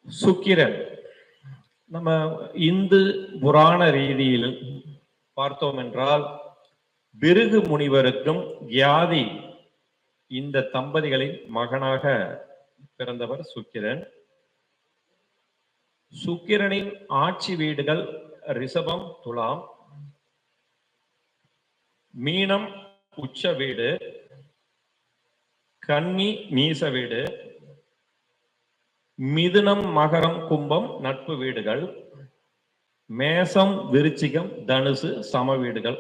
சுக்கிரன் நம்ம இந்து புராண ரீதியில் பார்த்தோம் என்றால் பிருகு முனிவருக்கும் கியாதி இந்த தம்பதிகளின் மகனாக பிறந்தவர் சுக்கிரன். சுக்கிரனின் ஆட்சி வீடுகள் ரிஷபம், துலாம், மீனம் உச்ச வீடு, கன்னி நீச வீடு, மிதுனம் மகரம் கும்பம் நட்பு வீடுகள், மேசம் விருச்சிகம் தனுசு சம வீடுகள்.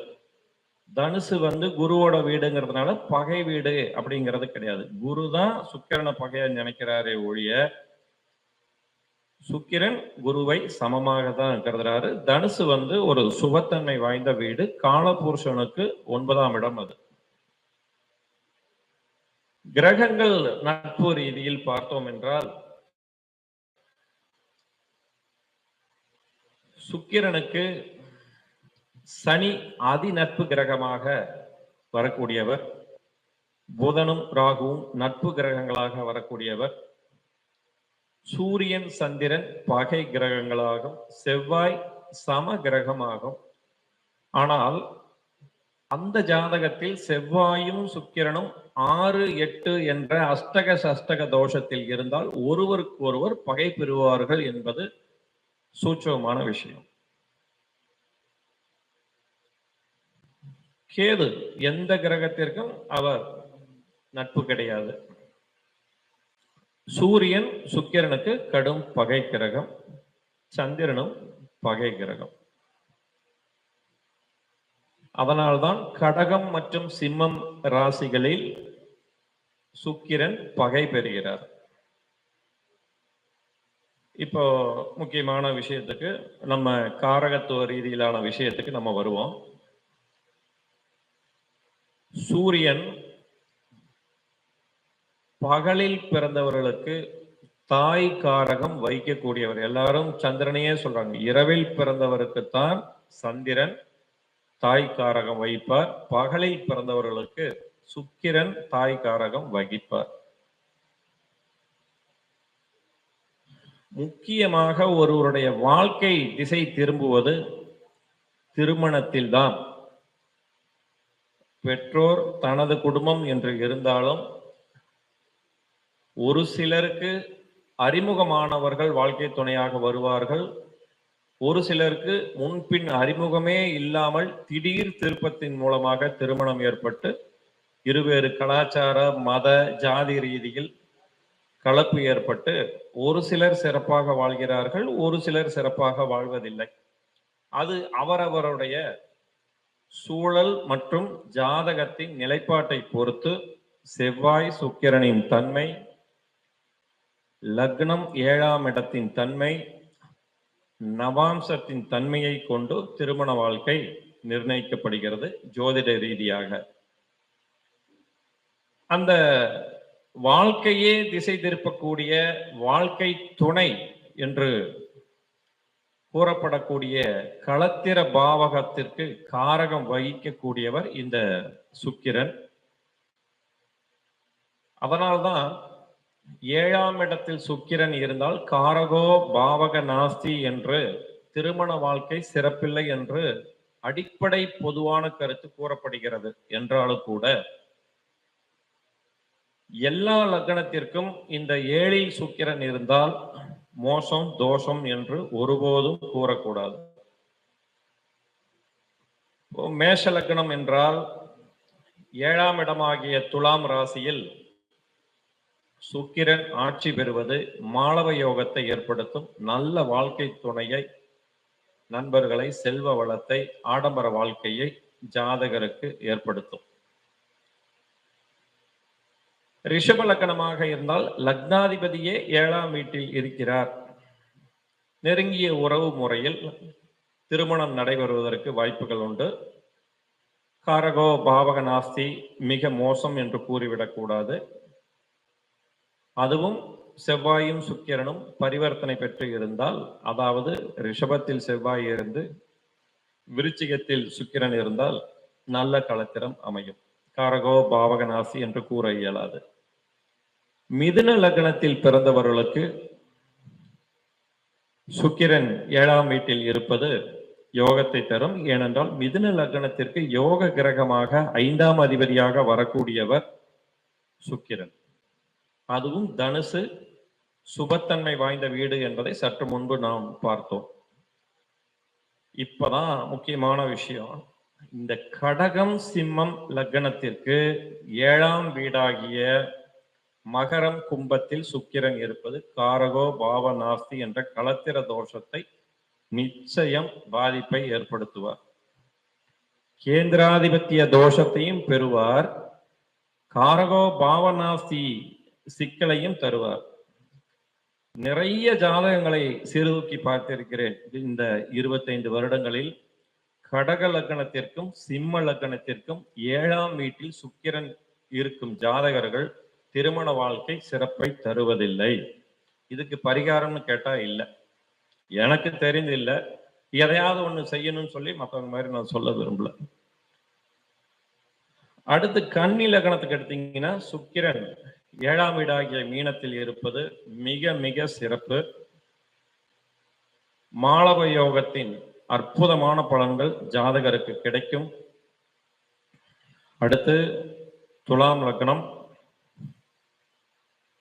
தனுசு குருவோட வீடுங்கிறதுனால பகை வீடு அப்படிங்கிறது கிடையாது. குரு தான் சுக்கிரனை பகையா நினைக்கிறாரே ஒழிய சுக்கிரன் குருவை சமமாக தான் கருதுறாரு. தனுசு ஒரு சுபத்தன்மை வாய்ந்த வீடு. காலபுருஷனுக்கு 9ஆம் இடம். அது கிரகங்கள் நட்பு ரீதியில் பார்த்தோம் என்றால் சுக்கிரனுக்கு சனி அதி நட்பு கிரகமாக வரக்கூடியவர். புதனும் ராகுவும் நட்பு கிரகங்களாக வரக்கூடியவர். சூரியன் சந்திரன் பகை கிரகங்களாகும். செவ்வாய் சம கிரகமாகும். ஆனால் அந்த ஜாதகத்தில் செவ்வாயும் சுக்கிரனும் 6, 8 என்ற அஷ்டக சஷ்டக தோஷத்தில் இருந்தால் ஒருவருக்கு ஒருவர் பகை பெறுவார்கள் என்பது சூட்சமான விஷயம். கேது எந்த கிரகத்திற்கும் அவர் நட்பு கிடையாது. சூரியன் சுக்கிரனுக்கு கடும் பகை கிரகம், சந்திரனும் பகை கிரகம். அதனால்தான் கடகம் மற்றும் சிம்மம் ராசிகளில் சுக்கிரன் பகை பெறுகிறார். இப்போ முக்கியமான விஷயத்துக்கு, நம்ம காரகத்துவ ரீதியிலான விஷயத்துக்கு நம்ம வருவோம். சூரியன் பகலில் பிறந்தவர்களுக்கு தாய் காரகம் வைக்கக்கூடியவர். எல்லாரும் சந்திரனையே சொல்றாங்க. இரவில் பிறந்தவருக்குத்தான் சந்திரன் தாய் காரகம் வைப்பார். பகலில் பிறந்தவர்களுக்கு சுக்கிரன் தாய் காரகம் வகிப்பார். முக்கியமாக ஒருவருடைய வாழ்க்கை திசை திரும்புவது திருமணத்தில்தான். பெற்றோர் தனது குடும்பம் என்று இருந்தாலும் ஒரு சிலருக்கு அறிமுகமானவர்கள் வாழ்க்கை துணையாக வருவார்கள். ஒரு சிலருக்கு முன்பின் அறிமுகமே இல்லாமல் திடீர் திருப்பத்தின் மூலமாக திருமணம் ஏற்பட்டு இருவேறு கலாச்சார மத ஜாதி ரீதியில் கலப்பு ஏற்பட்டு ஒரு சிலர் சிறப்பாக வாழ்கிறார்கள், ஒரு சிலர் சிறப்பாக வாழ்வதில்லை. அது அவரவருடைய சூழல் மற்றும் ஜாதகத்தின் நிலைப்பாட்டை பொறுத்து செவ்வாய் சுக்கிரனின் தன்மை, லக்னம் 7ஆம் இடத்தின் தன்மை, நவாம்சத்தின் தன்மையை கொண்டு திருமண வாழ்க்கை நிர்ணயிக்கப்படுகிறது ஜோதிட ரீதியாக. அந்த வாழ்க்கையே திசை திருப்பக்கூடிய வாழ்க்கை துணை என்று கூறப்படக்கூடிய களத்திர பாவகத்திற்கு காரகம் வகிக்கக்கூடியவர் இந்த சுக்கிரன். அதனால்தான் 7ஆம் இடத்தில் சுக்கிரன் இருந்தால் காரகோ பாவக நாஸ்தி என்று திருமண வாழ்க்கை சிறப்பில்லை என்று அடிப்படை பொதுவான கருத்து கூறப்படுகிறது. என்றாலும் கூட எல்லா லக்னத்திற்கும் இந்த 7இல் சுக்கிரன் இருந்தால் மோசம் தோஷம் என்று ஒருபோதும் கூறக்கூடாது. மேஷ லக்னம் என்றால் 7ஆம் இடமாகிய துலாம் ராசியில் சுக்கிரன் ஆட்சி பெறுவது மாளவ யோகத்தை ஏற்படுத்தும். நல்ல வாழ்க்கை துணையை, நண்பர்களை, செல்வ வளத்தை, ஆடம்பர வாழ்க்கையை ஜாதகருக்கு ஏற்படுத்தும். ரிஷப லக்னமாக இருந்தால் லக்னாதிபதியே 7ஆம் வீட்டில் இருக்கிறார். நெருங்கிய உறவு முறையில் திருமணம் நடைபெறுவதற்கு வாய்ப்புகள் உண்டு. காரகோ பாவக நாஸ்தி மிக மோசம் என்று கூறிவிடக்கூடாது. அதுவும் செவ்வாயும் சுக்கிரனும் பரிவர்த்தனை பெற்று இருந்தால், அதாவது ரிஷபத்தில் செவ்வாய் இருந்து விருச்சிகத்தில் சுக்கிரன் இருந்தால் நல்ல களத்திரம் அமையும். காரகோ பாவக நாசி என்று கூற இயலாது. மிதுன லக்னத்தில் பிறந்தவர்களுக்கு சுக்கிரன் 7ஆம் வீட்டில் இருப்பது யோகத்தை தரும். ஏனென்றால் மிதுன லக்னத்திற்கு யோக கிரகமாக 5ஆம் அதிபதியாக வரக்கூடியவர் சுக்கிரன். அதுவும் தனுசு சுபத்தன்மை வாய்ந்த வீடு என்பதை சற்று முன்பு நாம் பார்த்தோம். இப்பதான் முக்கியமான விஷயம். இந்த கடகம் சிம்மம் லக்னத்திற்கு 7ஆம் வீடாகிய மகரம் கும்பத்தில் சுக்கிரன் இருப்பது காரகோ பாவ நாஸ்தி என்ற களத்திர தோஷத்தை நிச்சயம் பாதிப்பை ஏற்படுத்துவார். கேந்திராதிபத்திய தோஷத்தையும் பெறுவார், காரகோ பாவநாஸ்தி சிக்கலையும் தருவார். நிறைய ஜாதகங்களை சீர்தூக்கி பார்த்திருக்கிறேன் இந்த 25 வருடங்களில். கடக லக்னத்திற்கும் சிம்ம லக்னத்திற்கும் 7ஆம் வீட்டில் சுக்கிரன் இருக்கும் ஜாதகர்கள் திருமண வாழ்க்கை சிறப்பை தருவதில்லை. இதுக்கு பரிகாரம்னு கேட்டா இல்லை, எனக்கு தெரிந்து இல்லை. எதையாவது ஒண்ணு செய்யணும்னு சொல்லி மற்றவங்க மாதிரி நான் சொல்ல விரும்பல. அடுத்து கன்னி லக்னத்துக்கு எடுத்தீங்கன்னா சுக்கிரன் 7ஆம் வீடாகிய மீனத்தில் இருப்பது மிக மிக சிறப்பு. மாளவ யோகத்தின் அற்புதமான பலன்கள் ஜாதகருக்கு கிடைக்கும். அடுத்து துலாம் லக்னம்.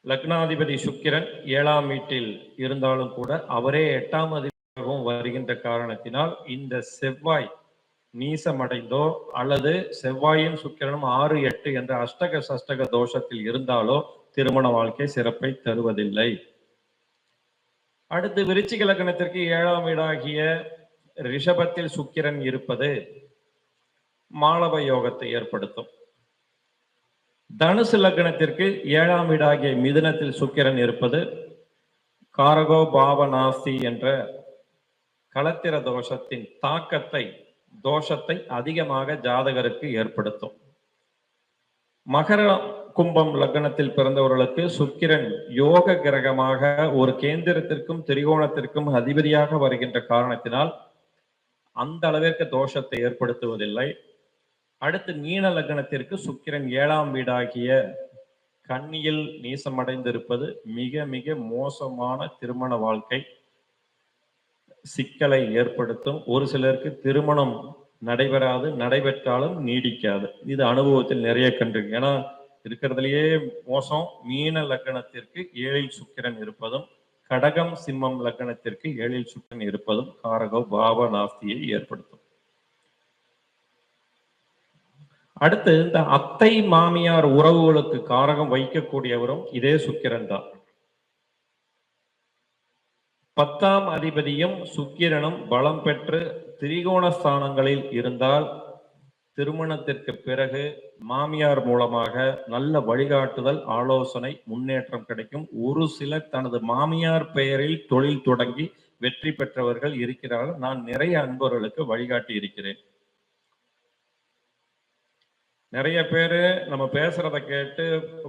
லக்னாதிபதி சுக்கிரன் 7ஆம் வீட்டில் இருந்தாலும் கூட அவரே 8ஆம் அதிபதியாகவும் வருகின்ற காரணத்தினால் இந்த செவ்வாய் நீசமடைந்தோ அல்லது செவ்வாயும் சுக்கிரனும் 6, 8 என்ற அஷ்டக சஷ்டக தோஷத்தில் இருந்தாலோ திருமண வாழ்க்கை சிறப்பை தருவதில்லை. அடுத்து விருச்சிக லக்னத்திற்கு 7ஆம் வீடாகிய ரிஷபத்தில் சுக்கிரன் இருப்பது மாளவ யோகத்தை ஏற்படுத்தும். தனுசு லக்னத்திற்கு 7ஆம் வீடாகிய மிதுனத்தில் சுக்கிரன் இருப்பது காரகோ பாவநாஸ்தி என்ற களத்திர தோஷத்தின் தோஷத்தை அதிகமாக ஜாதகருக்கு ஏற்படுத்தும். மகர கும்பம் லக்னத்தில் பிறந்தவர்களுக்கு சுக்கிரன் யோக கிரகமாக ஒரு கேந்திரத்திற்கும் திரிகோணத்திற்கும் அதிபதியாக வருகின்ற காரணத்தினால் அந்த அளவிற்கு தோஷத்தை ஏற்படுத்துவதில்லை. அடுத்து மீன லக்னத்திற்கு சுக்கிரன் 7ஆம் வீடாகிய கன்னியில் நீசமடைந்திருப்பது மிக மிக மோசமான திருமண வாழ்க்கை சிக்கலை ஏற்படுத்தும். ஒரு சிலருக்கு திருமணம் நடைபெறாது, நடைபெற்றாலும் நீடிக்காது. இது அனுபவத்தில் நிறைய கண்டிருக்கு. ஏன்னா இருக்கிறதுலயே மோசம் மீன லக்னத்திற்கு 7இல் சுக்கிரன் இருப்பதும் கடகம் சிம்மம் லக்னத்திற்கு 7இல் சுக்கிரன் இருப்பதும் காரகோ பாவ நாஸ்தியை ஏற்படுத்தும். அடுத்து இந்த அத்தை மாமியார் உறவுகளுக்கு காரகம் வைக்கக்கூடியவரும் இதே சுக்கிரன் தான். 10ஆம் அதிபதியும் சுக்கிரனும் பலம் பெற்று திரிகோண ஸ்தானங்களில் இருந்தால் திருமணத்திற்கு பிறகு மாமியார் மூலமாக நல்ல வழிகாட்டுதல், ஆலோசனை, முன்னேற்றம் கிடைக்கும். ஒரு சிலர் தனது மாமியார் பெயரில் தொழில் தொடங்கி வெற்றி பெற்றவர்கள் இருக்கிறார்கள். நான் நிறைய அன்பர்களுக்கு வழிகாட்டி இருக்கிறேன். நிறைய பேரு நம்ம பேசுறத கேட்டு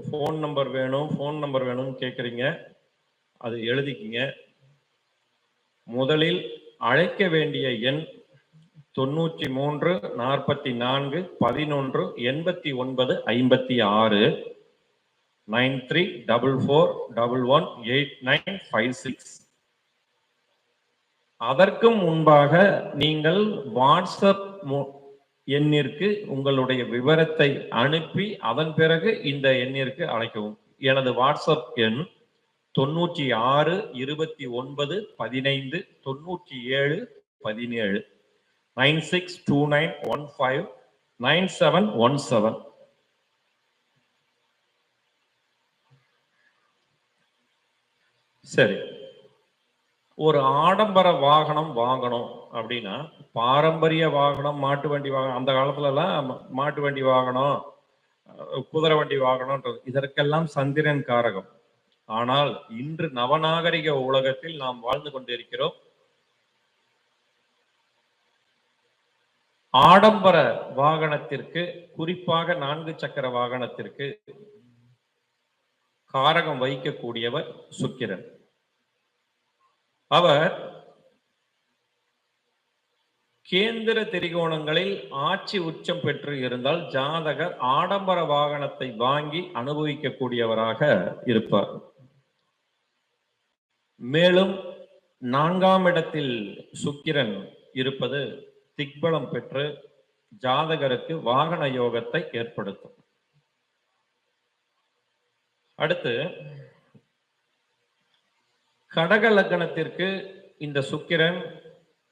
ஃபோன் நம்பர் வேணும்னு கேட்குறீங்க. அது எழுதிக்கிங்க. முதலில் அழைக்க வேண்டிய எண் 93 44 11 89 56 9344118956. அதற்கும் முன்பாக நீங்கள் வாட்ஸ்அப் எண்ணிற்கு உங்களுடைய விவரத்தை அனுப்பி அதன் பிறகு இந்த எண்ணிற்கு அழைக்கவும். எனது வாட்ஸ்அப் எண் 96 29 15 97 17 9629159717. சரி, ஒரு ஆடம்பர வாகனம் வாங்கணும் அப்படின்னா பாரம்பரிய வாகனம், மாட்டு வண்டி வாகனம், அந்த காலத்துல எல்லாம் மாட்டு வண்டி வாகனம், குதிரை வண்டி வாகனம்ன்றது இதற்கெல்லாம் சந்திரன் காரகம். ஆனால் இன்று நவநாகரிக உலகத்தில் நாம் வாழ்ந்து கொண்டிருக்கிறோம். ஆடம்பர வாகனத்திற்கு, குறிப்பாக 4 சக்கர வாகனத்திற்கு காரகம் வைக்கக்கூடியவர் சுக்கிரன். அவர் கேந்திர திரிகோணங்களில் ஆட்சி உச்சம் பெற்று இருந்தால் ஜாதகர் ஆடம்பர வாகனத்தை வாங்கி அனுபவிக்கக்கூடியவராக இருப்பார். மேலும் 4ஆம் இடத்தில் சுக்கிரன் இருப்பது திக்பலம் பெற்று ஜாதகருக்கு வாகன யோகத்தை ஏற்படுத்தும். அடுத்து கடக லக்னத்திற்கு இந்த சுக்கிரன்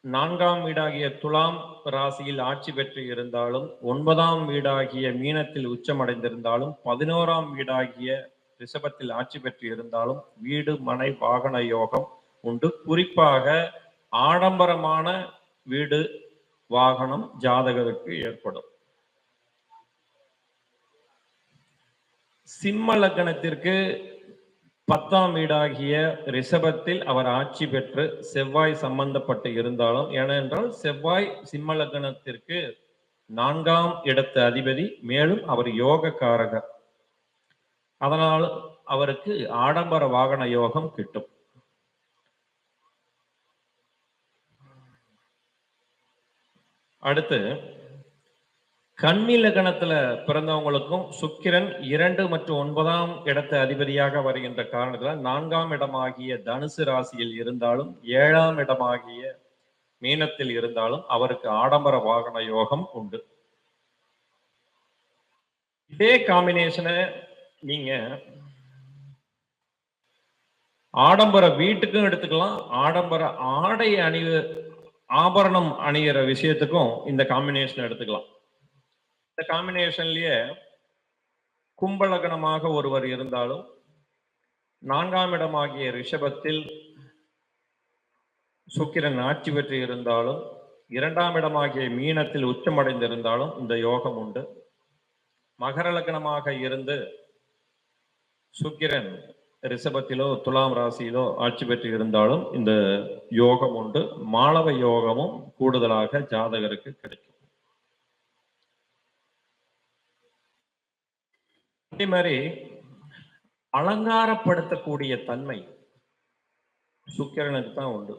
4ஆம் வீடாகிய துலாம் ராசியில் ஆட்சி பெற்று இருந்தாலும், 9ஆம் வீடாகிய மீனத்தில் உச்சமடைந்திருந்தாலும், 11ஆம் வீடாகிய ரிஷபத்தில் ஆட்சி பெற்று இருந்தாலும் வீடு மனை வாகன யோகம் உண்டு. குறிப்பாக ஆடம்பரமான வீடு வாகனம் ஜாதகருக்கு ஏற்படும். சிம்ம லக்னத்திற்கு 10ஆம் வீடாகிய ரிஷபத்தில் அவர் ஆட்சி பெற்று செவ்வாய் சம்பந்தப்பட்டு இருந்தாலும், ஏனென்றால் செவ்வாய் சிம்ம லக்னத்திற்கு 4ஆம் இடத்து அதிபதி, மேலும் அவர் யோகக்காரகர். அதனால் அவருக்கு ஆடம்பர வாகன யோகம் கிட்டும். அடுத்து கன்னி லக்னத்துல பிறந்தவங்களுக்கும் சுக்கிரன் 2 மற்றும் 9ஆம் இடத்து அதிபதியாக வருகின்ற காரணத்தினால் 4ஆம் இடமாகிய தனுசு ராசியில் இருந்தாலும் 7ஆம் இடமாகிய மீனத்தில் இருந்தாலும் அவருக்கு ஆடம்பர வாகன யோகம் உண்டு. இதே காம்பினேஷனை நீங்க ஆடம்பர வீட்டுக்கும் எடுத்துக்கலாம், ஆடம்பர ஆடை ஆபரணம் அணிகிற விஷயத்துக்கும் இந்த காம்பினேஷன் எடுத்துக்கலாம். இந்த காம்பினேஷன்லயே கும்பலகனமாக ஒருவர் இருந்தாலும், 4ஆம் இடமாகிய ரிஷபத்தில் சுக்கிரன் ஆட்சி பெற்று இருந்தாலும், 2ஆம் இடமாகிய மீனத்தில் உச்சமடைந்திருந்தாலும் இந்த யோகம் உண்டு. மகர லக்னமாக இருந்து சுக்கிரன் ரிஷபத்திலோ துலாம் ராசியிலோ ஆட்சி பெற்று இருந்தாலும் இந்த யோகம் உண்டு. மாளவ யோகமும் கூடுதலாக ஜாதகருக்கு கிடைக்கும். அதே மாதிரி அலங்காரப்படுத்தக்கூடிய தன்மை சுக்கிரனுக்கு தான் உண்டு.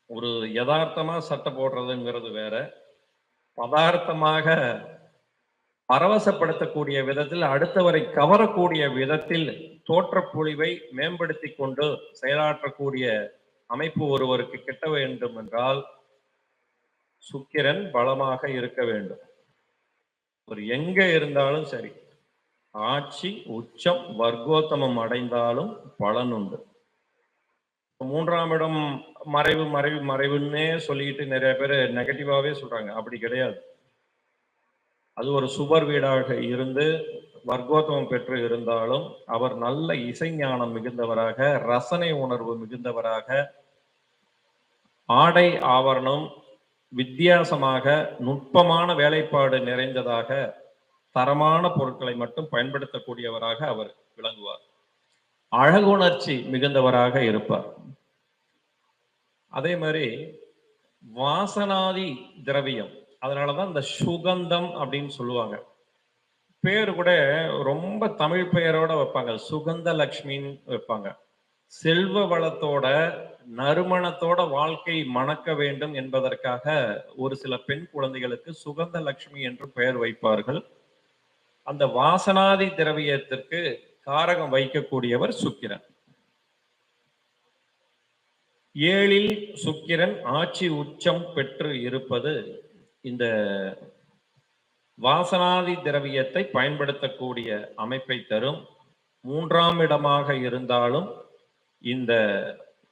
ஒரு யதார்த்தமா சட்டை போடுறதுங்கிறது வேற, பதார்த்தமாக பரவசப்படுத்தக்கூடிய விதத்தில், அடுத்தவரை கவரக்கூடிய விதத்தில் தோற்றப்பொழிவை மேம்படுத்தி கொண்டு செயலாற்றக்கூடிய அமைப்பு ஒருவருக்கு கிட்ட வேண்டும் என்றால் சுக்கிரன் பலமாக இருக்க வேண்டும். ஒரு எங்க இருந்தாலும் சரி, ஆட்சி உச்சம் வர்க்கோத்தமம் அடைந்தாலும் பலன் உண்டு. 3ஆம் இடம் மறைவு மறைவு மறைவுன்னே சொல்லிட்டு நிறைய பேர் நெகட்டிவாவே சொல்றாங்க. அப்படி கிடையாது. அது ஒரு சுபர் வீடாக இருந்து வர்க்கோத்தமம் பெற்று இருந்தாலும் அவர் நல்ல இசைஞானம் மிகுந்தவராக, ரசனை உணர்வு மிகுந்தவராக, ஆடை ஆவரணம் வித்தியாசமாக நுட்பமான வேலைப்பாடு நிறைந்ததாக, தரமான பொருட்களை மட்டும் பயன்படுத்தக்கூடியவராக அவர் விளங்குவார். அழகுணர்ச்சி மிகுந்தவராக இருப்பார். அதே மாதிரி வாசனாதி திரவியம், அதனாலதான் இந்த சுகந்தம் அப்படின்னு சொல்லுவாங்க. பேர் கூட ரொம்ப தமிழ் பெயரோட வைப்பாங்க, சுகந்த லட்சுமின்னு வைப்பாங்க. செல்வ வளத்தோட நறுமணத்தோட வாழ்க்கை மணக்க வேண்டும் என்பதற்காக ஒரு சில பெண் குழந்தைகளுக்கு சுகந்த லட்சுமி என்று பெயர் வைப்பார்கள். அந்த வாசனாதி திரவியத்திற்கு காரகம் வைக்கக்கூடியவர் சுக்கிரன். 7இல் சுக்கிரன் ஆட்சி உச்சம் பெற்று இருப்பது இந்த வாசனாதி திரவியத்தை பயன்படுத்தக்கூடிய அமைப்பை தரும். 3ஆம் இடமாக இருந்தாலும் இந்த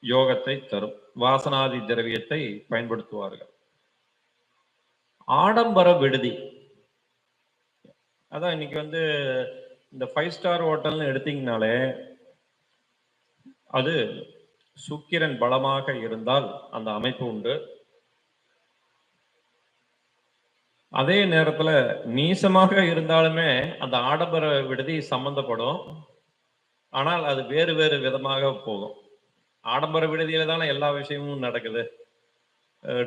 யோகத்தை தரும். வாசனாதி திரவியத்தை பயன்படுத்துவார்கள். ஆடம்பர விடுதி, அதான் இன்னைக்கு இந்த 5 ஸ்டார் ஹோட்டல்னு எடுத்தீங்கனாலே அது சுக்கிரன் பலமாக இருந்தால் அந்த அமைப்பு உண்டு. அதே நேரத்துல நீசமாக இருந்தாலுமே அந்த ஆடம்பர விடுதி சம்பந்தப்படும். ஆனால் அது வேறு வேறு விதமாக போகும். ஆடம்பர விடுதியில தானே எல்லா விஷயமும் நடக்குது.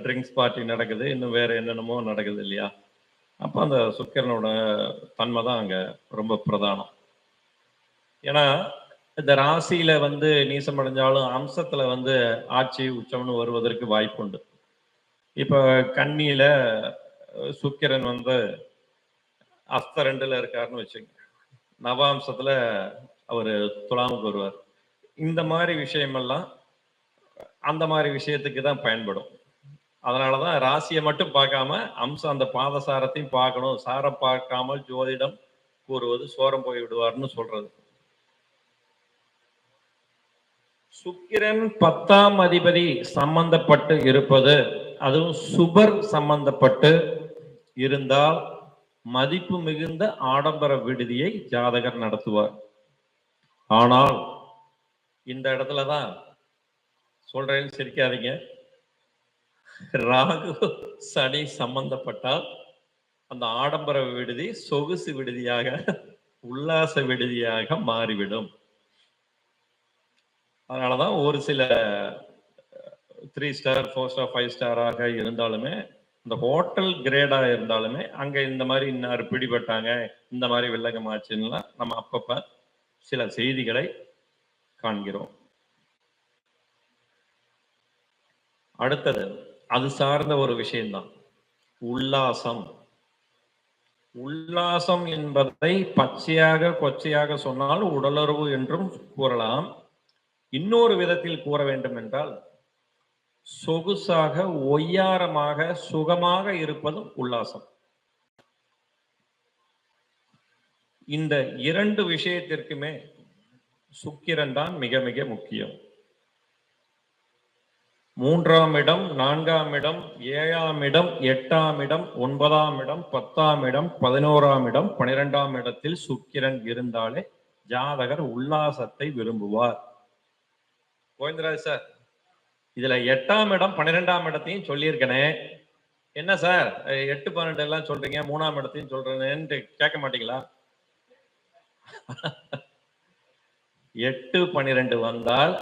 ட்ரிங்க்ஸ் பார்ட்டி நடக்குது, இன்னும் வேற என்னென்னமோ நடக்குது இல்லையா? அப்ப அந்த சுக்கிரனோட தன்மை தான் அங்க ரொம்ப பிரதானம். ஏன்னா இந்த ராசியில நீசம் அடைஞ்சாலும் அம்சத்துல ஆட்சி உச்சம்னு வருவதற்கு வாய்ப்பு உண்டு. இப்ப கன்னியில சுக்கிரன் அஸ்த 2ல இருக்காருன்னு வச்சுங்க, நவாம்சத்துல அவர் துலாமுக்கு வருவார். இந்த மாதிரி விஷயமெல்லாம் அந்த மாதிரி விஷயத்துக்கு தான் பயன்படும். அதனாலதான் ராசியை மட்டும் பார்க்காம அம்சம் அந்த பாதசாரத்தையும் பார்க்கணும். சாரம் பார்க்காமல் ஜோதிடம் கூறுவது சோரம் போய் விடுவார்னு சொல்றது. சுக்கிரன் 10ஆம் அதிபதி சம்பந்தப்பட்டு இருப்பது, அதுவும் சுபர் சம்பந்தப்பட்டு இருந்தால் மதிப்பு மிகுந்த ஆடம்பர விடுதியை ஜாதகர் நடத்துவார். ஆனால் இந்த இடத்துலதான் சொல்றேன்னு சிரிக்காதீங்க, ராகு சனி சம்பந்தப்பட்டால் அந்த ஆடம்பர விடுதி சொகுசு விடுதியாக உல்லாச விடுதியாக மாறிவிடும். அதனாலதான் ஒரு சில 3 ஸ்டார் 4 ஸ்டார் 5 ஸ்டாராக இருந்தாலுமே, இந்த ஹோட்டல் கிரேடா இருந்தாலுமே அங்க இந்த மாதிரி இன்னார் பிடிபட்டாங்க, இந்த மாதிரி வில்லங்கமாச்சுன்னா நம்ம அப்பப்ப சில செய்திகளை காண்கிறோம். அடுத்தது அது சார்ந்த ஒரு விஷயம்தான் உல்லாசம். உல்லாசம் என்பதை பச்சையாக கொச்சையாக சொன்னால் உடலுறவு என்றும் கூறலாம். இன்னொரு விதத்தில் கூற வேண்டும் என்றால் சொகுசாக ஒய்யாரமாக சுகமாக இருப்பதும் உல்லாசம். இந்த 2 விஷயத்திற்குமே சுக்கிரன் தான் மிக மிக முக்கியம். 3ஆம் இடம், 4ஆம் இடம், 7ஆம் இடம், 8ஆம் இடம், 9ஆம் இடம், 10ஆம் இடம், 11ஆம் இடம், 12ஆம் இடத்தில் சுக்கிரன் இருந்தாலே ஜாதகர் உல்லாசத்தை விரும்புவார். கோவிந்தராஜ் சார், இதுல 8ஆம் இடம் 12ஆம் இடத்தையும் சொல்லியிருக்கனே, என்ன சார் 8 12 எல்லாம் சொல்றீங்க, 3ஆம் இடத்தையும் சொல்றேன்னு கேட்க மாட்டீங்களா? 8 12 வந்தால்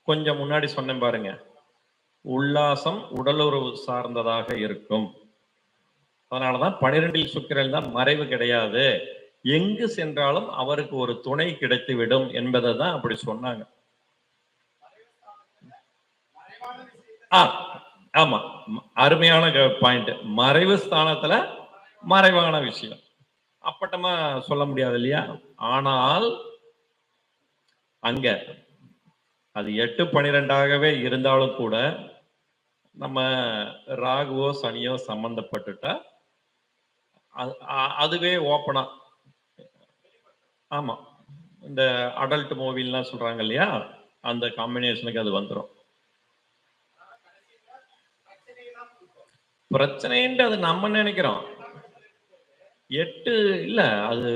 கொஞ்சம் முன்னாடி சொன்னேன் பாருங்க, உல்லாசம் உடலுறவு சார்ந்ததாக இருக்கும். அதனாலதான் 12இல் சுக்கிரன் தான் மறைவு கிடையாது, எங்கு சென்றாலும் அவருக்கு ஒரு துணை கிடைத்து விடும் என்பதை தான் அப்படி சொன்னாங்க. ஆமா, அருமையான பாயிண்ட். மறைவு ஸ்தானத்துல மறைவான விஷயம் அப்பட்டமா சொல்ல முடியாது இல்லையா? ஆனால் அங்க அது 8 12ஆகவே இருந்தாலும் கூட நம்ம ராகுவோ சனியோ சம்பந்தப்பட்டுட்டா அதுவே ஓப்பனா, ஆமா, இந்த அடல்ட் மூவிலாம் சொல்றாங்க இல்லையா, அந்த காம்பினேஷனுக்கு அது வந்துடும். பிரச்சனைன்ட்டு அது நம்ம நினைக்கிறோம். 8 இல்ல, அது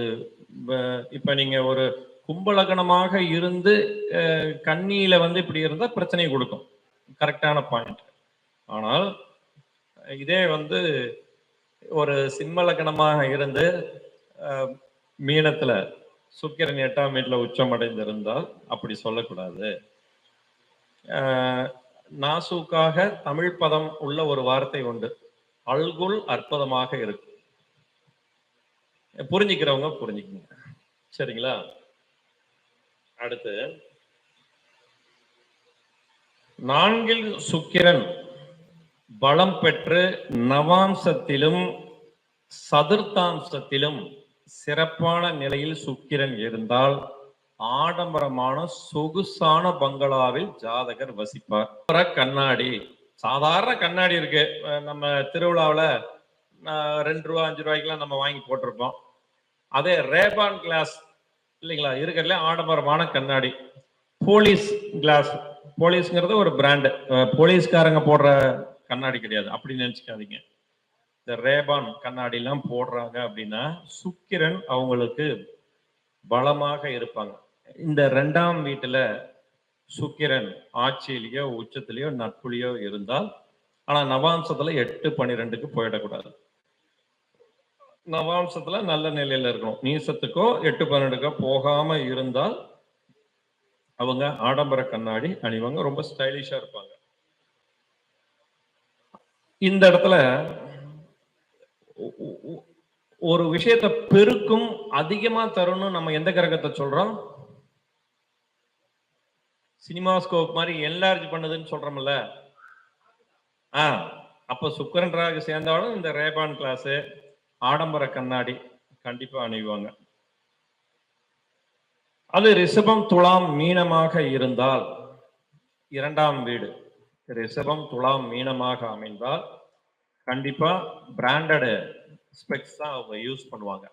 இப்ப நீங்க ஒரு கும்பலகணமாக இருந்து கன்னியில வந்து இப்படி இருந்தா பிரச்சனை கொடுக்கும், கரெக்டான பாயிண்ட். ஆனால் இதே வந்து ஒரு சிம்ம லக்னமாக இருந்து மீனத்துல சுக்கிரன் 8ஆம் வீட்டுல உச்சம் அடைந்திருந்தால் அப்படி சொல்லக்கூடாது. நாசூக்காக தமிழ் பதம் உள்ள ஒரு வார்த்தை உண்டு, அல்குல் அற்புதமாக இருக்கு. புரிஞ்சுக்கிறவங்க புரிஞ்சுக்கங்க, சரிங்களா? அடுத்து 4இல் சுக்கிரன் பலம் பெற்று நவாம்சத்திலும் சதுர்த்தாம்சத்திலும் சிறப்பான நிலையில் சுக்கிரன் இருந்தால் ஆடம்பரமான சொகுசான பங்களாவில் ஜாதகர் வசிப்பார். கண்ணாடி, சாதாரண கண்ணாடி இருக்கு, நம்ம திருவிழாவில் 2 ரூபா 5 ரூபாய்க்குலாம் நம்ம வாங்கி போட்டிருப்போம். அதே ரேபான் கிளாஸ் இல்லைங்களா, இருக்கிறதுல ஆடம்பரமான கண்ணாடி, போலீஸ் கிளாஸ். போலீஸ்ங்கிறது ஒரு பிராண்டு, போலீஸ்காரங்க போடுற கண்ணாடி கிடையாது, அப்படி நினைச்சுக்காதீங்க. இந்த ரேபான் கண்ணாடி எல்லாம் போடுறாங்க அப்படின்னா சுக்கிரன் அவங்களுக்கு பலமாக இருப்பாங்க. இந்த 2ஆம் வீட்டுல சுக்கிரன் ஆட்சியிலேயோ உச்சத்திலேயோ நட்புலையோ இருந்தால், ஆனா நவாம்சத்துல 8 12க்கு போயிடக்கூடாது. நவாம்சத்துல நல்ல நிலையில இருக்கணும். நீசத்துக்கோ 8 12க்கோ போகாம இருந்தால் அவங்க ஆடம்பர கண்ணாடி அணிவாங்க, ரொம்ப ஸ்டைலிஷா இருப்பாங்க. இந்த இடத்துல ஒரு விஷயத்தை பெருக்கும் அதிகமா தரணும் நம்ம எந்த கிரகத்தை சொல்றோம்? சினிமாஸ்கோப் மாதிரி என்லார்ஜ் பண்ணுதுன்னு சொல்றோம்ல. அப்ப சுக்கிரன் ராகு சேர்ந்தாலும் இந்த ரேபான் கிளாஸ் ஆடம்பர கண்ணாடி கண்டிப்பா அணிவாங்க. அது ரிஷபம் துலாம் மீனமாக இருந்தால் 2ஆம் வீடு ரிஷபம், துலாம், மீனமாக அமைந்தால் கண்டிப்பா பிராண்டட் ஸ்பெக்ஸ் தான் அவங்க யூஸ் பண்ணுவாங்க.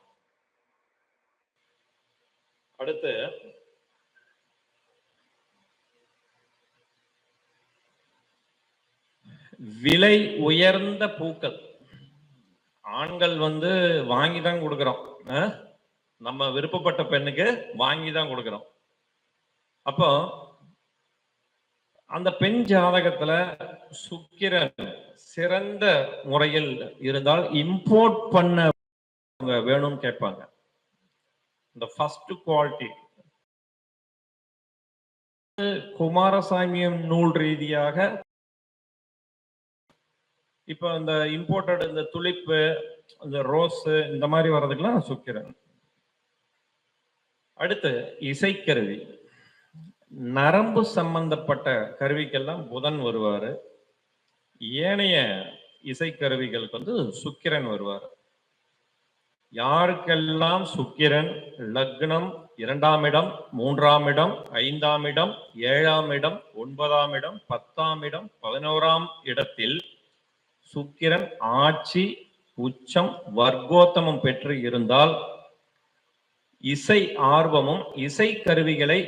அடுத்து விலை உயர்ந்த பூக்கள். ஆண்கள் வந்து வாங்கி தான் கொடுக்கிறோம். நம்ம விருப்பப்பட்ட பெண்ணுக்கு வாங்கி தான் கொடுக்கிறோம். அப்போ அந்த பெண் ஜாதகத்துல சுக்கிரன் சிறந்த முறையில் இருந்தால் இம்போர்ட் பண்ண வேணும்னு கேட்பாங்க. இந்த ஃபர்ஸ்ட் குவாலிட்டி குமாரசாமியம் நூல் ரீதியாக இப்ப இந்த இம்போர்ட்டட் இந்த துளிப்பு, இந்த ரோஸ், இந்த மாதிரி வர்றதுக்கெல்லாம் சுக்கிரன். அடுத்து இசைக்கருவி, நரம்பு சம்பந்தப்பட்ட கருவிக்கெல்லாம் புதன் வருவாரு. ஏனைய இசைக்கருவிகளுக்கு வந்து சுக்கிரன் வருவார். யாருக்கெல்லாம் சுக்கிரன் லக்னம் 2ஆம் இடம், 3ஆம் இடம், 5ஆம் இடம், 7ஆம் இடம், 9ஆம் இடம், 10ஆம் இடம், 11ஆம் இடத்தில் சுக்கிரன் ஆட்சி, உச்சம், வர்க்கோத்தமம் பெற்று இருந்தால் இசை ஆர்வமும் இசை கருவிகளை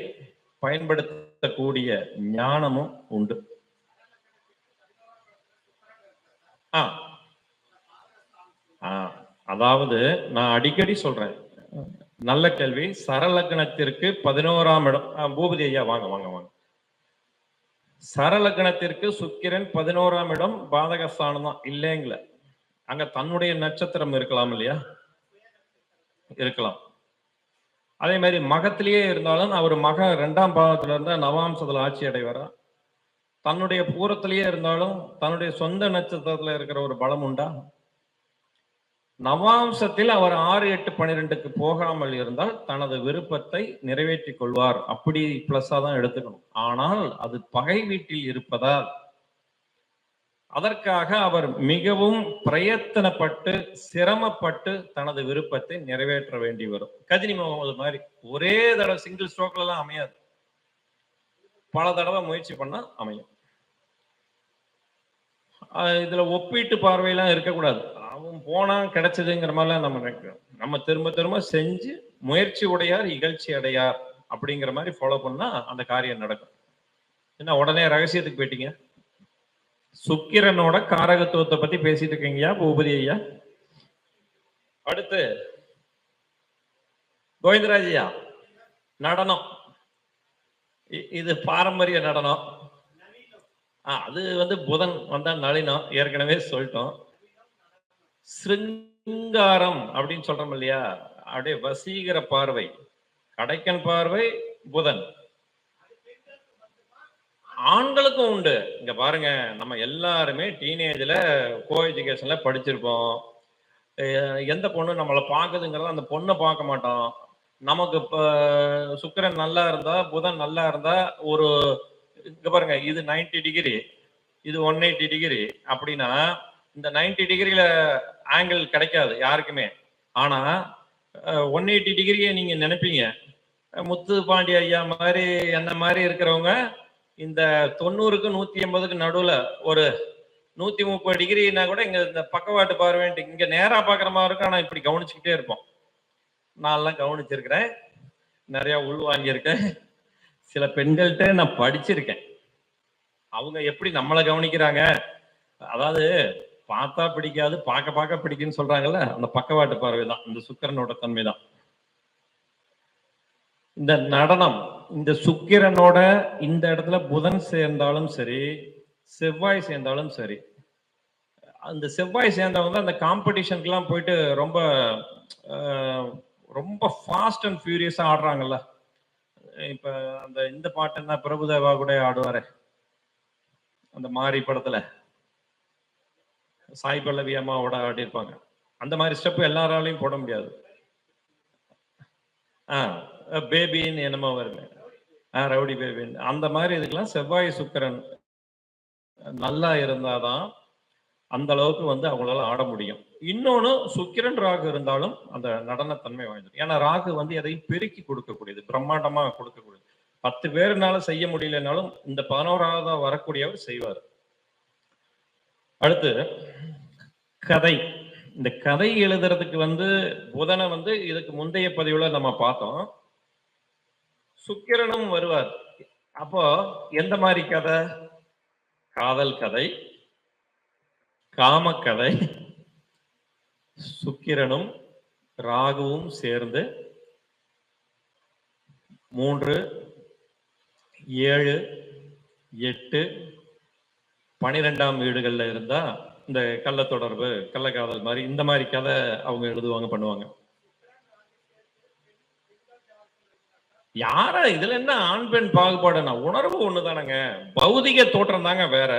பயன்படுத்தக்கூடிய ஞானமும் உண்டு. அதாவது நான் அடிக்கடி சொல்றேன், நல்ல கேள்வி. சரலக்னத்திற்கு 11ஆம் இடம். பூபதி ஐயா வாங்க வாங்க வாங்க. சரலக்னத்திற்கு சுக்கிரன் 11ஆம் இடம் பாதகஸ்தானம் தான் இல்லைங்கள. அங்க தன்னுடைய நட்சத்திரம் இருக்கலாம் இல்லையா? இருக்கலாம். அதே மாதிரி மகத்திலேயே இருந்தாலும் அவர் மக 2ஆம் பாவத்துல இருந்தா நவாம்சத்துல ஆட்சி அடைவாரா? தன்னுடைய பூரத்திலேயே இருந்தாலும் தன்னுடைய சொந்த நட்சத்திரத்துல இருக்கிற ஒரு பலம் உண்டா? நவாம்சத்தில் அவர் 6, 8, 12க்கு போகாமல் இருந்தால் தனது விருப்பத்தை நிறைவேற்றிக் கொள்வார். அப்படி பிளஸ்ஸா தான் எடுத்துக்கணும். ஆனால் அது பகை வீட்டில் இருப்பதால் அதற்காக அவர் மிகவும் பிரயத்தனப்பட்டு சிரமப்பட்டு தனது விருப்பத்தை நிறைவேற்ற வேண்டி வரும். கஜினி முகமது மாதிரி ஒரே தடவை சிங்கிள் ஸ்ட்ரோக்ல எல்லாம் அமையாது, பல தடவை முயற்சி பண்ணா அமையும். இதுல ஒப்பீட்டு பார்வையெல்லாம் இருக்கக்கூடாது. அவன் போனா கிடைச்சதுங்கிற மாதிரிலாம் நம்ம நினைக்கிறோம். நம்ம திரும்ப திரும்ப செஞ்சு முயற்சி உடையார் இகழ்ச்சி அடையார் அப்படிங்கிற மாதிரி ஃபாலோ பண்ணா அந்த காரியம் நடக்கும். என்ன உடனே ரகசியத்துக்கு போயிட்டீங்க? சுக்கிரனோட காரகத்துவத்தை பத்தி பேசிட்டு இருக்கீங்கயா பூபதி ஐயா. அடுத்து கோவிந்தராஜ் ஐயா, நடனம். இது பாரம்பரிய நடனம். அது வந்து புதன் வந்தா நளினம், ஏற்கனவே சொல்லிட்டோம். சிருங்காரம் அப்படின்னு சொல்றோம் இல்லையா? அப்படியே வசீகர பார்வை, கடைக்கன் பார்வை புதன். ஆண்களுக்கும் உண்டு. இங்க பாருங்க, நம்ம எல்லாருமே டீனேஜ்ல கோ எஜுகேஷன்ல படிச்சிருப்போம். எந்த பொண்ணு நம்மளை பார்க்குதுங்கிறத அந்த பொண்ணை பார்க்க மாட்டோம். நமக்கு இப்ப சுக்கிரன் நல்லா இருந்தா, புதன் நல்லா இருந்தா, ஒரு இங்க பாருங்க, இது 90 டிகிரி, இது 180 டிகிரி அப்படின்னா இந்த 90 டிகிரியில ஆங்கிள் கிடைக்காது யாருக்குமே. ஆனா 180 டிகிரியை நீங்க நினைப்பீங்க. முத்து பாண்டி ஐயா மாதிரி என்ன மாதிரி இருக்கிறவங்க இந்த 90க்கு 180க்கு நடுவுல ஒரு 130 டிகிரினா கூட இங்க இந்த பக்கவாட்டு பார்வைன்ட்டு இங்க நேரா பாக்குற மாதிரி இருக்கும். ஆனா இப்படி கவனிச்சுக்கிட்டே இருப்போம். நான் எல்லாம் கவனிச்சிருக்கிறேன், நிறைய உள் வாங்கியிருக்கேன். சில பெண்கள்கிட்ட நான் படிச்சிருக்கேன், அவங்க எப்படி நம்மளை கவனிக்கிறாங்க. அதாவது பார்த்தா பிடிக்காது, பார்க்க பார்க்க பிடிக்குன்னு சொல்றாங்கல்ல, அந்த பக்கவாட்டு பார்வை தான் இந்த சுக்கிரனோட தன்மை தான். இந்த நடனம் இந்த சுக்கிரனோட இந்த இடத்துல புதன் சேர்ந்தாலும் சரி, செவ்வாய் சேர்ந்தாலும் சரி, அந்த செவ்வாய் சேர்ந்தவங்க அந்த காம்படிஷனுக்குலாம் போயிட்டு ரொம்ப ரொம்ப ஃபாஸ்ட் அண்ட் ஃபியூரியஸா ஆடுறாங்கல்ல. இப்ப அந்த இந்த பாட்டு என்ன பிரபுதேவா கூட ஆடுவாரு அந்த மாரி படத்துல, சாய் பல்லவி அம்மாவோட ஆடிருப்பாங்க. அந்த மாதிரி ஸ்டெப் எல்லாராலையும் போட முடியாது. பேபின்னு என்னமோ வருது, ரவுடி பேபின்னு. அந்த மாதிரி இதுக்கெல்லாம் செவ்வாய் சுக்கிரன் நல்லா இருந்தாதான் அந்த அளவுக்கு வந்து அவங்களால ஆட முடியும். இன்னொன்னு சுக்கிரன் ராகு இருந்தாலும் அந்த நடனத்தன்மை வாய்ந்தது. ஏன்னா ராகு வந்து எதையும் பெருக்கி கொடுக்கக்கூடியது, பிரம்மாண்டமா கொடுக்கக்கூடியது. 10 பேருனால செய்ய முடியலனாலும் இந்த 11ஆவதா வரக்கூடியவர் செய்வார். அடுத்து கதை. இந்த கதை எழுதுறதுக்கு புதனை இதுக்கு முந்தைய பதிவுல நம்ம பார்த்தோம். சுக்கிரனும் வருவார். அப்போ எந்த மாதிரி கதை? காதல் கதை, காமக்கதை, சுக்கிரனும் ராகுவும் சேர்ந்து 3, 7, 8, 12ஆம் வீடுகள்ல இருந்தா இந்த கள்ள தொடர்பு, கள்ளக்காதல் மாதிரி இந்த மாதிரி கதை அவங்க எழுதுவாங்க, பண்ணுவாங்க. யாரா இதுல என்ன ஆண் பெண் பாகுபாடுனா? உணர்வு ஒண்ணுதானங்க. பௌதிக தோற்றம் தாங்க வேற.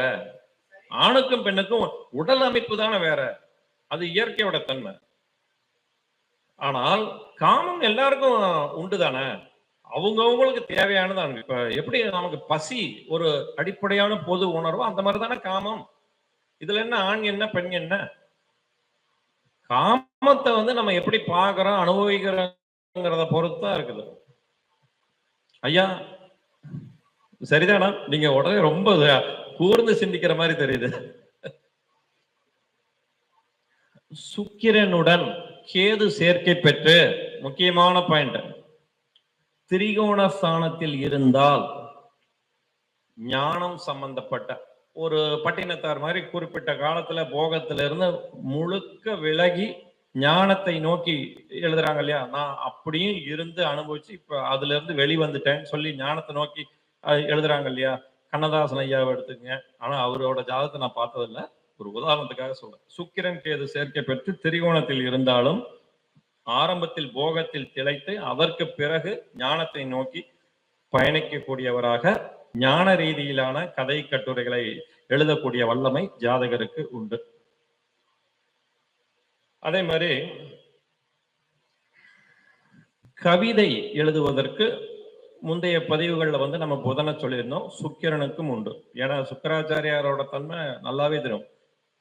ஆணுக்கும் பெண்ணுக்கும் உடல் அமைப்பு தானே வேற. அது இயற்கையோட தன்மை. ஆனால் காமம் எல்லாருக்கும் உண்டு தானே. அவங்களுக்கு தேவையானதான். இப்ப எப்படி நமக்கு பசி ஒரு அடிப்படையான பொது உணர்வு, அந்த மாதிரி தானே காமம். இதுல என்ன ஆண் என்ன பெண் என்ன? காமத்தை நம்ம எப்படி பாக்குறோம், அனுபவிக்கிறோங்கிறத பொறுத்துதான் இருக்குது. ஐயா சரிதானா? நீங்க உடனே ரொம்ப கூர்ந்து சிந்திக்கிற மாதிரி தெரியுது. சுக்கிரனுடன் கேது சேர்க்கை பெற்று, முக்கியமான பாயிண்ட், திரிகோண ஸ்தானத்தில் இருந்தால் ஞானம் சம்பந்தப்பட்ட ஒரு பட்டினத்தார் மாதிரி குறிப்பிட்ட காலத்துல போகத்துல இருந்து முழுக்க விலகி ஞானத்தை நோக்கி எழுதுறாங்க இல்லையா? நான் அப்படியும் இருந்து அனுபவிச்சு இப்ப அதுல இருந்து வெளிவந்துட்டேன்னு சொல்லி ஞானத்தை நோக்கி எழுதுறாங்க இல்லையா? கண்ணதாசன் ஐயாவை எடுத்துக்கங்க. ஆனா அவரோட ஜாதகத்தை நான் பார்த்ததில்லை, ஒரு உதாரணத்துக்காக சொல்றேன். சுக்கிரன் கேது சேர்க்கை பெற்று திரிகோணத்தில் இருந்தாலும் ஆரம்பத்தில் போகத்தில் திளைத்து அதற்கு பிறகு ஞானத்தை நோக்கி பயணிக்கக்கூடியவராக ஞான ரீதியிலான கதை கட்டுரைகளை எழுதக்கூடிய வல்லமை ஜாதகருக்கு உண்டு. அதே மாதிரி கவிதை எழுதுவதற்கு முந்தைய பதிவுகள்ல நம்ம புதனை சொல்லியிருந்தோம், சுக்கிரனுக்கும் உண்டு. ஏன்னா சுக்கராச்சாரியாரோட தன்மை நல்லாவே தெரியும்.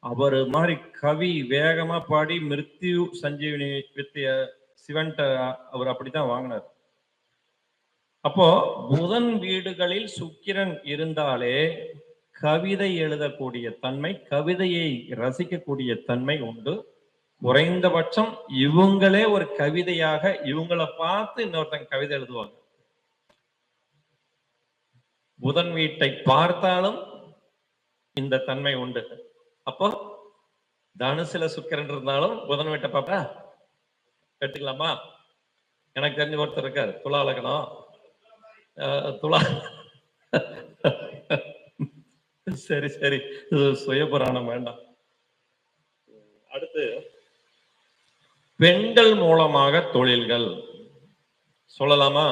அவர் மாதிரி கவி வேகமா பாடி மிருத்யு சஞ்சீவினி வித்திய சிவன்ட்ட அவர் அப்படித்தான் வாங்கினார். அப்போ புதன் வீடுகளில் சுக்கிரன் இருந்தாலே கவிதை எழுதக்கூடிய தன்மை, கவிதையை ரசிக்கக்கூடிய தன்மை உண்டு. குறைந்தபட்சம் இவங்களே ஒரு கவிதையாக இவங்களை பார்த்து இன்னொருத்தங்க கவிதை எழுதுவாங்க. புதன் வீட்டை பார்த்தாலும் இந்த தன்மை உண்டு. அப்போ தனுசுல சுக்கிரன் இருந்தாலும் புதன் வீட்டை பார்ப்பா எடுத்துக்கலாமா? எனக்கு தெரிஞ்ச ஒருத்தர் இருக்காரு, துலா லக்னம், துலா. சரி சரி, சுயபுராணம் வேண்டாம். அடுத்து பெண்கள் மூலமாக தொழில்கள் சொல்லலாமா?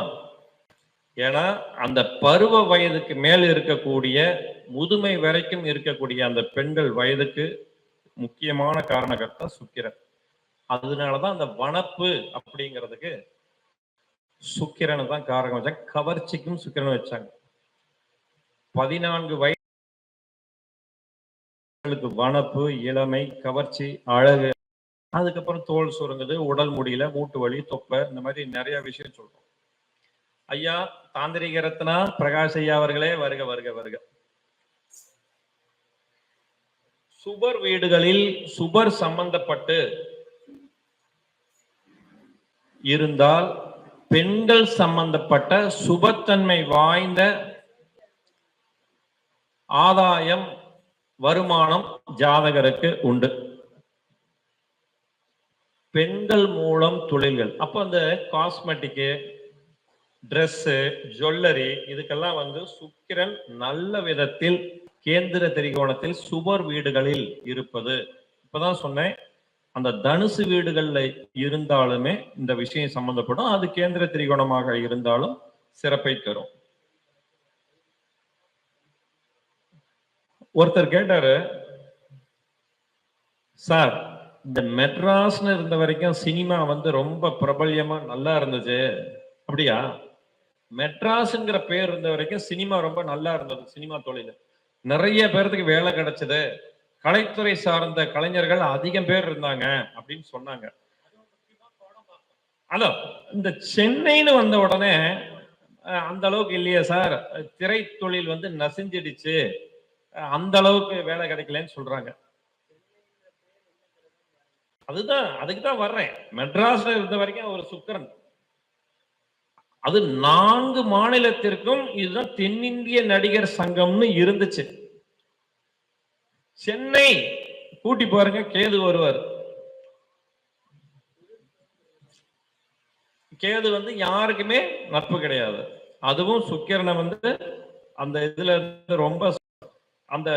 ஏன்னா அந்த பருவ வயதுக்கு மேல் இருக்கக்கூடிய, முதுமை வரைக்கும் இருக்கக்கூடிய அந்த பெண்கள் வயதுக்கு முக்கியமான காரணகர்த்தா சுக்கிரன். அதனாலதான் அந்த வனப்பு அப்படிங்கிறதுக்கு சுக்கிரனை தான் காரணம் வச்சாங்க. கவர்ச்சிக்கும் சுக்கிரன் வச்சாங்க. 14 வயதுக்கு வனப்பு, இளமை, கவர்ச்சி, அழகு, அதுக்கப்புறம் தோல் சுருங்குது, உடல் முடியல, மூட்டு வலி, தொப்பை, இந்த மாதிரி நிறைய விஷயம் சொல்றோம். ஐயா தாந்திரிக ரத்னா பிரகாஷ் ஐயா அவர்களே வருக வருக வருக. சுபர் வீடுகளில் சுபர் சம்பந்தப்பட்டு இருந்தால் பெண்கள் சம்பந்தப்பட்ட சுபத்தன்மை வாய்ந்த ஆதாயம், வருமானம் ஜாதகருக்கு உண்டு. பெண்கள் மூலம் தொழில்கள். அப்ப அந்த காஸ்மெட்டிக்கு, ட்ரெஸ்ஸு, ஜுவல்லரி, இதுக்கெல்லாம் சுக்கிரன் நல்ல விதத்தில் கேந்திர திரிகோணத்தில் சுபர் வீடுகளில் இருப்பது. இப்பதான் சொன்னேன், அந்த தனுசு வீடுகள்ல இருந்தாலுமே இந்த விஷயம் சம்பந்தப்படும். அது கேந்திர திரிகோணமாக இருந்தாலும் சிறப்பை தரும். ஒருத்தர் கேட்டாரு, சார் இந்த மெட்ராஸ்னு இருந்த வரைக்கும் சினிமா ரொம்ப பிரபல்யமா நல்லா இருந்துச்சு, அப்படியா? மெட்ராஸ்ங்கிற பேர் இருந்த வரைக்கும் சினிமா ரொம்ப நல்லா இருந்தது. சினிமா தொழில் நிறைய பேருக்கு வேலை கிடைச்சது, கலைத்துறை சார்ந்த கலைஞர்கள் அதிகம் பேர் இருந்தாங்க அப்படின்னு சொன்னாங்க. ஹலோ, இந்த சென்னைன்னு வந்த உடனே அந்த அளவுக்கு இல்லையா சார், திரைத்தொழில் நசிஞ்சிடுச்சு, அந்த அளவுக்கு வேலை கிடைக்கலன்னு சொல்றாங்க. அதுதான், அதுக்கு தான் வர்றேன். மெட்ராஸ்ல இருந்த வரைக்கும் ஒரு சுக்கிரன். அது 4 மாநிலத்திற்கும் இதுதான் தென்னிந்திய நடிகர் சங்கம்னு இருந்துச்சு. சென்னை கூட்டி பாருங்க, கேது வருவார். கேது வந்து யாருக்குமே நட்பு கிடையாது. அதுவும் சுக்கிரனை வந்து அந்த இதுல இருந்து ரொம்ப அந்த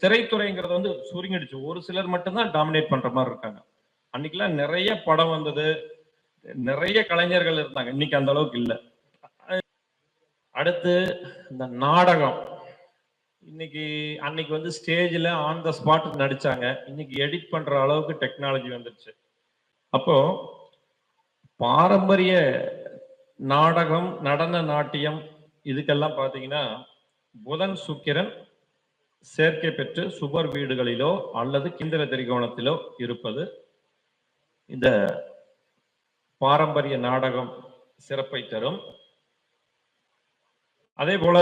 திரைத்துறைங்கிறது வந்து சுருங்கிடுச்சு. ஒரு சிலர் மட்டும்தான் டாமினேட் பண்ற மாதிரி இருக்காங்க. அன்னைக்கெல்லாம் நிறைய படம் வந்தது, நிறைய கலைஞர்கள் இருந்தாங்க. இன்னைக்கு அந்த அளவுக்கு இல்லை. அடுத்து இந்த நாடகம். இன்னைக்கு அன்னைக்கு வந்து ஸ்டேஜ்ல ஆன் த ஸ்பாட் நடிச்சாங்க. இன்னைக்கு எடிட் பண்ற அளவுக்கு டெக்னாலஜி வந்துருச்சு. அப்போ பாரம்பரிய நாடகம், நடன, நாட்டியம் இதுக்கெல்லாம் பாத்தீங்கன்னா புதன் சுக்கிரன் சேர்க்கை பெற்று சுபர் வீடுகளிலோ அல்லது கிந்திர திரிகோணத்திலோ இருப்பது இந்த பாரம்பரிய நாடகம் சிறப்பை தரும். அதே போல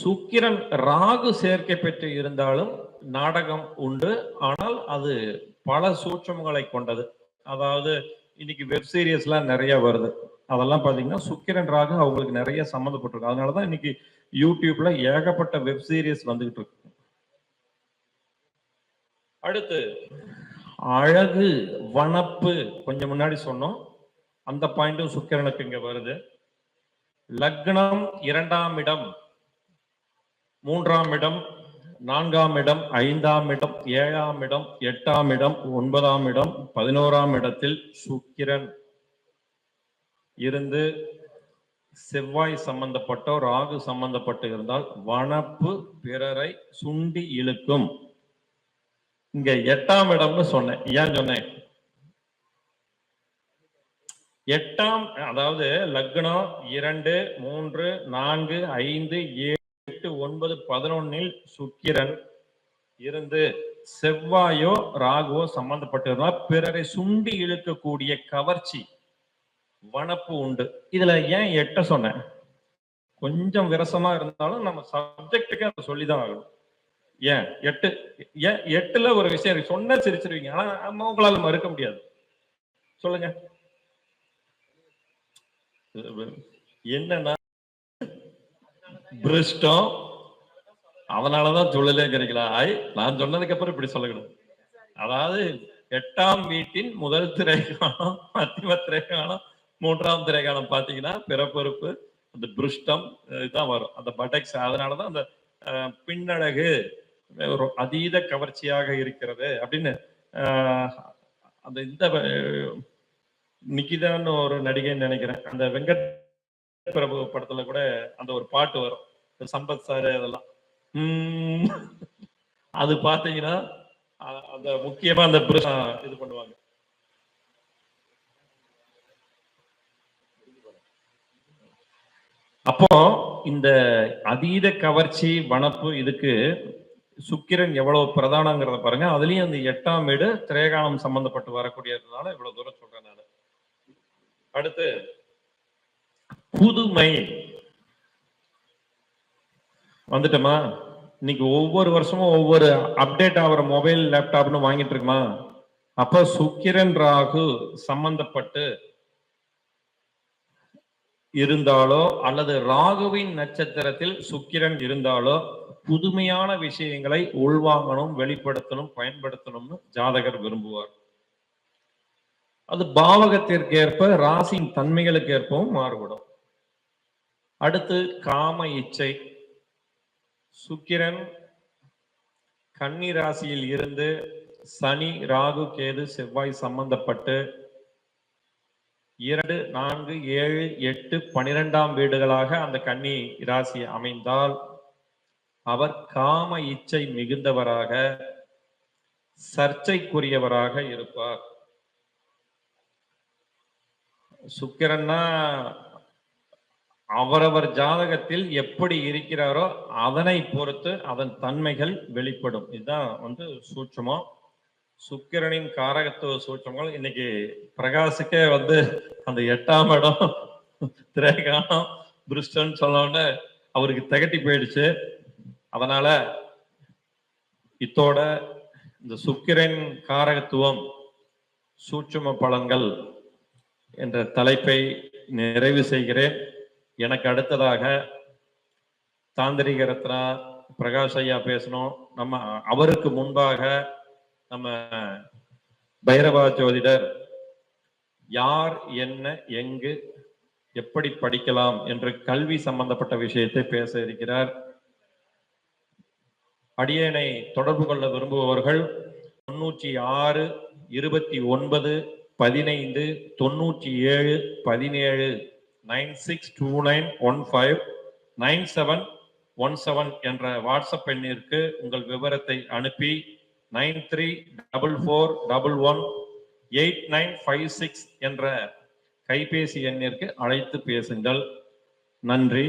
சுக்கிரன் ராகு சேர்க்கை பெற்று இருந்தாலும் நாடகம் உண்டு. ஆனால் அது பல சூட்சமங்களை கொண்டது. அதாவது இன்னைக்கு வெப் சீரிஸ்லாம் நிறைய வருது. அதெல்லாம் பாத்தீங்கன்னா சுக்கிரன் ராகு அவங்களுக்கு நிறைய சம்மந்தப்பட்டிருக்கு. அதனாலதான் இன்னைக்கு யூடியூப்ல ஏகப்பட்ட வெப் சீரிஸ் வந்துகிட்டு இருக்கு. அடுத்து அழகு, வனப்பு கொஞ்சம் முன்னாடி சொன்னோம். அந்த பாயிண்டும் சுக்கிரனுக்கு இங்க வருது. லக்னம் 2ஆம் இடம், 3ஆம் இடம், 4ஆம் இடம், 5ஆம் இடம், 7ஆம் இடம், 8ஆம் இடம், 9ஆம் இடம், 11ஆம் இடத்தில் சுக்கிரன் இருந்து செவ்வாய் சம்பந்தப்பட்டோ ராகு சம்பந்தப்பட்டு இருந்தால் வனப்பு பிறரை சுண்டி இழுக்கும். இங்க 8ஆம் இடம்னு சொன்னேன். ஏன் சொன்னேன்? 8ஆம், அதாவது லக்னம் 2, 3, 4, 5, 7, 8, 9, 11 சுக்கிரன் இருந்து செவ்வாயோ ராகுவோ சம்பந்தப்பட்டிருந்தால் பிறரை சுண்டி இழுக்கக்கூடிய கவர்ச்சி, வனப்பு உண்டு. இதுல ஏன் 8 சொன்னேன்? கொஞ்சம் விரசமா இருந்தாலும் நம்ம சப்ஜெக்டுக்கு அதை சொல்லிதான் ஆகணும். ஏன் 8? ஏன் 8ல ஒரு விஷயம் சொன்ன சிரிச்சிருவீங்க, ஆனா உங்களால மறுக்க முடியாது. சொல்லுங்க என்னன்னா பிருஷ்டம். அதனாலதான் சொல்லலே கிடைக்கலாம். நான் சொன்னதுக்கு அப்புறம் இப்படி சொல்லக்கூடாது. அதாவது 8ஆம் வீட்டின் முதல் திரைக்காலம், மத்தியம திரைக்காலம், 3ஆம் திரைக்காலம் பாத்தீங்கன்னா பிறப்பொறுப்பு அந்த பிருஷ்டம் இதுதான் வரும். அந்த பட்டக்ஸ். அதனாலதான் அந்த பின்னழகு ஒரு அதீத கவர்ச்சியாக இருக்கிறது அப்படின்னு அந்த இந்த நிக்கிதான்னு ஒரு நடிகைன்னு நினைக்கிறேன். அந்த வெங்கட் பிரபு படத்துல கூட அந்த ஒரு பாட்டு வரும், சம்பத் சார் அதெல்லாம். அது பாத்தீங்கன்னா அந்த முக்கியமா அந்த இது பண்ணுவாங்க. அப்போ இந்த அதீத கவர்ச்சி, வனப்பு இதுக்கு சுக்கிரன் எவ்வளவு பிரதானங்கிறத பாருங்க. அதுலயும் அந்த 8ஆம் வீடு திரேகாலம் சம்பந்தப்பட்டு வரக்கூடியதுனால இவ்வளவு தூரம் சொல்றேன் நான். அடுத்து புதுமை வந்துட்டோமா? இன்னைக்கு ஒவ்வொரு வருஷமும் ஒவ்வொரு அப்டேட் ஆகிற மொபைல், லேப்டாப்னு வாங்கிட்டு இருக்குமா? அப்ப சுக்கிரன் ராகு சம்பந்தப்பட்டு இருந்தாலோ அல்லது ராகுவின் நட்சத்திரத்தில் சுக்கிரன் இருந்தாலோ புதுமையான விஷயங்களை உள்வாங்கணும், வெளிப்படுத்தணும், பயன்படுத்தணும்னு ஜாதகர் விரும்புவார். அது பாவகத்திற்கு ஏற்ப, ராசியின் தன்மைகளுக்கு ஏற்பவும் மாறுபடும். அடுத்து காம இச்சை. சுக்கிரன் கன்னி ராசியில் இருந்து சனி, ராகு, கேது, செவ்வாய் சம்பந்தப்பட்டு 2, 4, 7, 8, 12ஆம் வீடுகளாக அந்த கன்னி ராசி அமைந்தால் அவர் காம இச்சை மிகுந்தவராக, சர்ச்சைக்குரியவராக இருப்பார். சுக்கிரன்னா அவரவர் ஜாதகத்தில் எப்படி இருக்கிறாரோ அதனை பொறுத்து அதன் தன்மைகள் வெளிப்படும். இதுதான் வந்து சூட்சமம். சுக்கிரனின் காரகத்துவ சூட்சங்கள் இன்னைக்கு பிரகாசுக்கே வந்து அந்த 8ஆம் இடம் திரேகாலம் பிருஷ்டன் சொன்னோன்னு அவருக்கு திகட்டி போயிடுச்சு. அதனால இத்தோட இந்த சுக்கிரன் காரகத்துவம் சூட்சும பலன்கள் என்ற தலைப்பை நிறைவு செய்கிறேன். எனக்கு அடுத்ததாக தாந்திரிக ரத்னா பிரகாஷ் ஐயா பேசணும். நம்ம அவருக்கு முன்பாக நம்ம பைரவா ஜோதிடர் யார், என்ன, எங்கு, எப்படி படிக்கலாம் என்று கல்வி சம்பந்தப்பட்ட விஷயத்தை பேச இருக்கிறார். அடியேனை தொடர்பு கொள்ள விரும்புபவர்கள் 96 29 15 97 17 9629159717 என்ற வாட்ஸ்அப் எண்ணிற்கு உங்கள் விவரத்தை அனுப்பி 9344118956 என்ற கைபேசி எண்ணிற்கு அழைத்து பேசுங்கள். நன்றி.